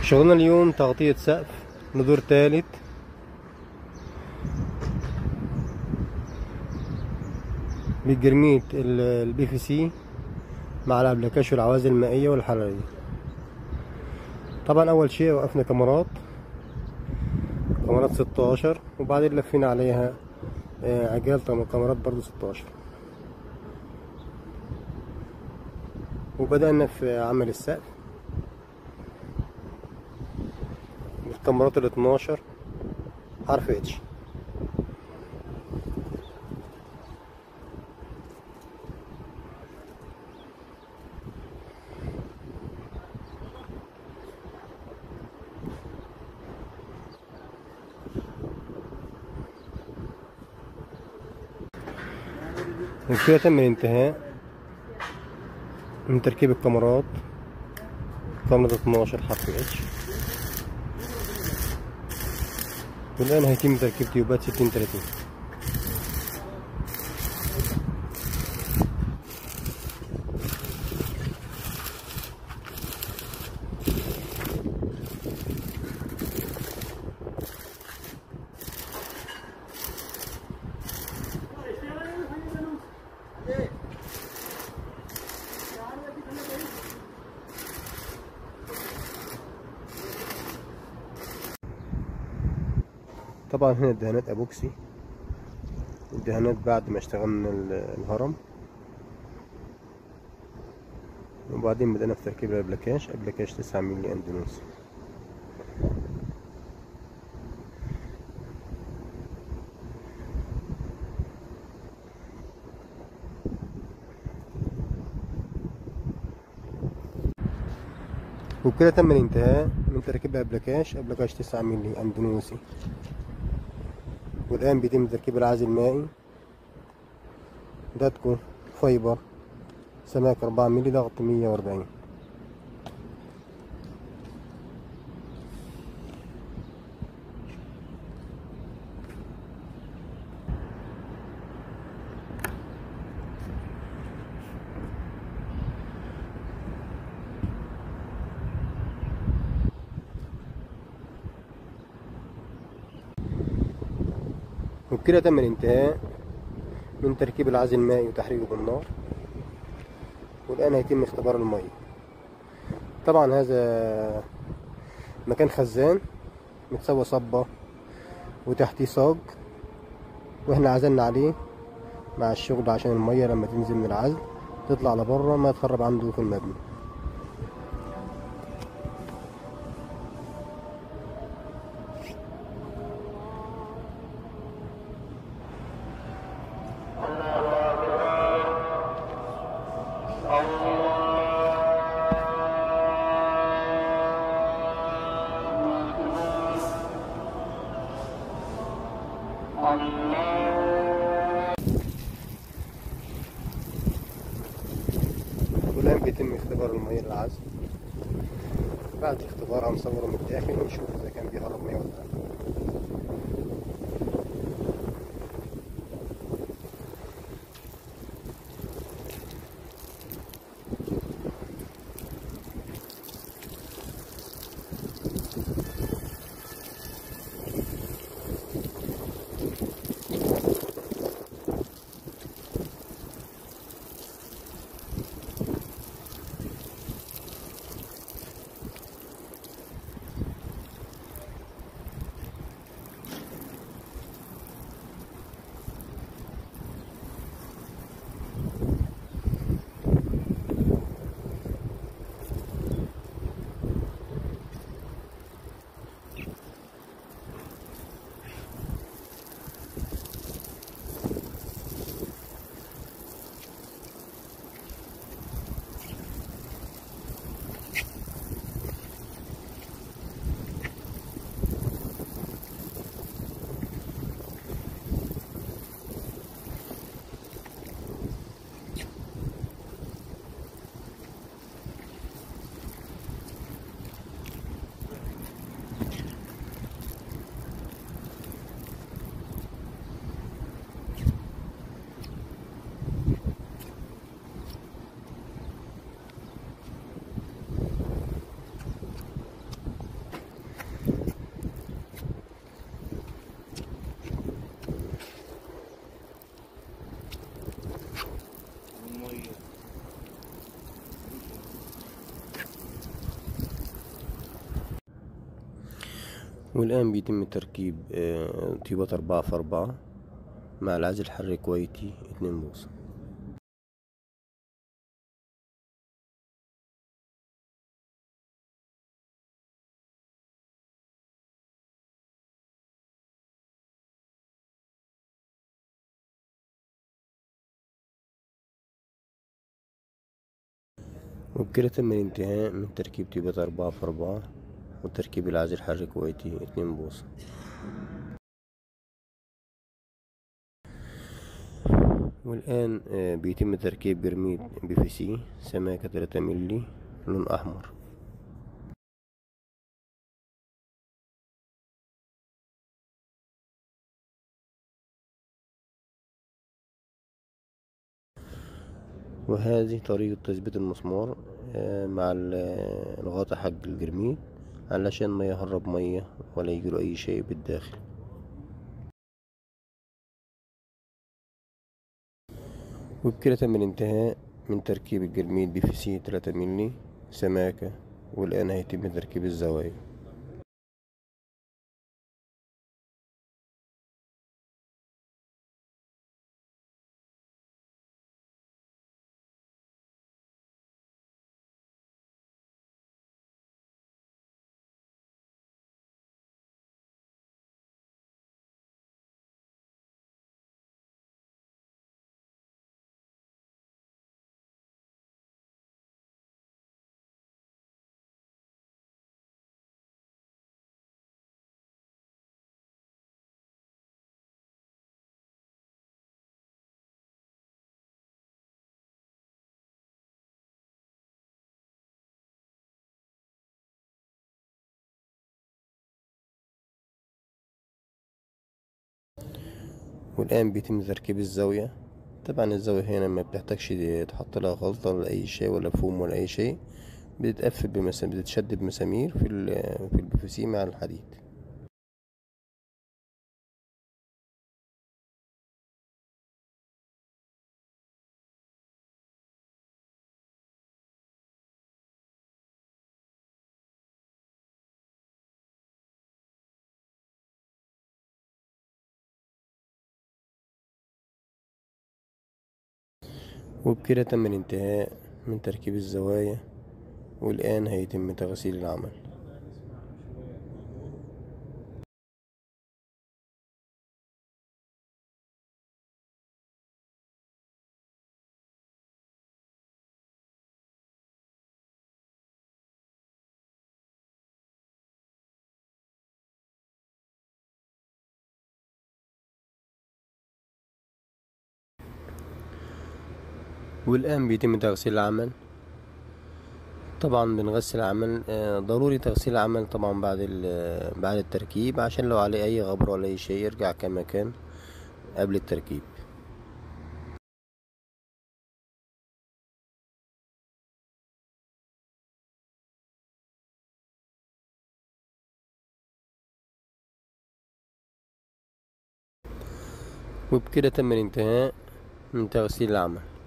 شغلنا اليوم تغطية سقف لدور تالت بالجرميت البي في سي مع الابلكاش والعوازل المائية والحرارية. طبعا اول شيء وقفنا كاميرات 16 وبعدين لفينا عليها عجال كاميرات برضو 16 وبدأنا في عمل السقف بالكاميرات 12 حرف اتش. وكده تم الانتهاء من تركيب الكاميرات كاميرا 12 حرف اتش، والآن هيتم تركيب تيوبات 60-30. طبعا هنا الدهانات ابوكسي، الدهانات بعد ما اشتغلنا الهرم، وبعدين بدأنا في تركيب ابلكاش 9 مللي اندونيسي. وبكده تم الانتهاء من تركيب ابلكاش 9 مللي اندونيسي، والآن بيتم تركيب العازل المائي داتكو فايبر سماك 4 مللي ضغط 140. وبكده تم الانتهاء من تركيب العازل المائي وتحريقه بالنار، والآن هيتم اختبار المية. طبعا هذا مكان خزان متسوى صبة وتحتيه صاج، واحنا عزلنا عليه مع الشغل عشان المية لما تنزل من العزل تطلع لبره ما تخرب عنده في المبنى. والآن بيتم اختبار المية للعزل. بعد اختبار هنصوره من الداخل ونشوف إذا كان بيهرب مية ولا لأ. والآن بيتم تركيب طيبات 4x4 مع العزل الحراري كويتي 2 بوصة. وبكده تم الانتهاء من تركيب طيبات 4x4 وتركيب العزل الحراري كويتي 2 بوصة. والآن بيتم تركيب برميل PVC سماكة 3 مللي لون أحمر. وهذه طريقة تثبيت المسمار مع الغطا حق الجرميل علشان ما يهرب مية ولا يجيله أي شيء بالداخل. وبكده تم الانتهاء من تركيب الجرميل PVC 3 مللي سماكة. والآن هيتم تركيب الزوايا. والآن بيتم تركيب الزاوية. طبعا الزاوية هنا ما بتحتاجش تحط لها غلطة ولا أي شيء ولا فوم ولا أي شيء، بتتقفل بتتشد بمسامير في البي في سي مع الحديد. وبكده تم الانتهاء من تركيب الزوايا. والآن هيتم تغسيل العمل. والآن بيتم تغسيل العمل. طبعا بنغسل العمل، ضروري تغسيل العمل طبعا بعد التركيب عشان لو عليه أي غبرة ولا أي شيء يرجع كما كان قبل التركيب. وبكده تم الانتهاء من تغسيل العمل.